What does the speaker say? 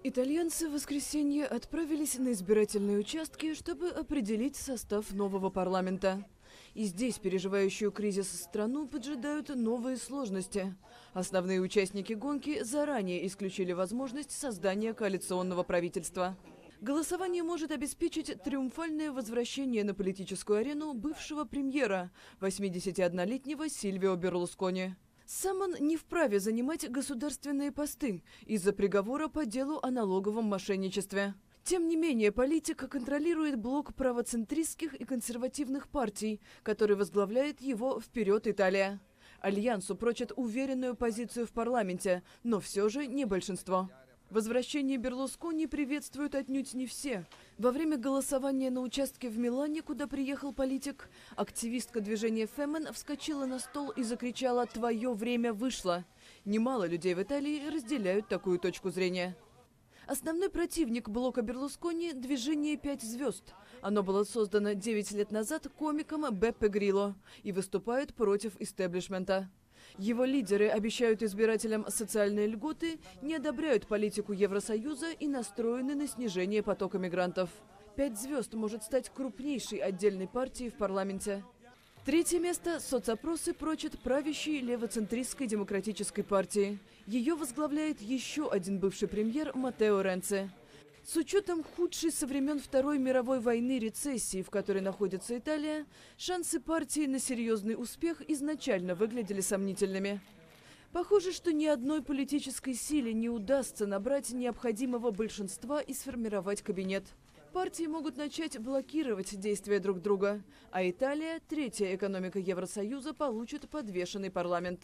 Итальянцы в воскресенье отправились на избирательные участки, чтобы определить состав нового парламента. И здесь переживающую кризис страну поджидают новые сложности. Основные участники гонки заранее исключили возможность создания коалиционного правительства. Голосование может обеспечить триумфальное возвращение на политическую арену бывшего премьера, 81-летнего Сильвио Берлускони. Сам он не вправе занимать государственные посты из-за приговора по делу о налоговом мошенничестве. Тем не менее, политик контролирует блок правоцентристских и консервативных партий, который возглавляет его «Вперед, Италия». Альянсу прочат уверенную позицию в парламенте, но все же не большинство. Возвращение Берлускони приветствуют отнюдь не все. Во время голосования на участке в Милане, куда приехал политик, активистка движения «Фемен» вскочила на стол и закричала «Твое время вышло». Немало людей в Италии разделяют такую точку зрения. Основной противник блока Берлускони – движение «Пять звезд». Оно было создано 9 лет назад комиком Беппе Грилло и выступает против истеблишмента. Его лидеры обещают избирателям социальные льготы, не одобряют политику Евросоюза и настроены на снижение потока мигрантов. «Пять звезд» может стать крупнейшей отдельной партией в парламенте. Третье место соцопросы прочат правящей левоцентристской демократической партии. Ее возглавляет еще один бывший премьер Маттео Ренци. С учетом худшей со времен Второй мировой войны рецессии, в которой находится Италия, шансы партии на серьезный успех изначально выглядели сомнительными. Похоже, что ни одной политической силе не удастся набрать необходимого большинства и сформировать кабинет. Партии могут начать блокировать действия друг друга, а Италия, третья экономика Евросоюза, получит подвешенный парламент.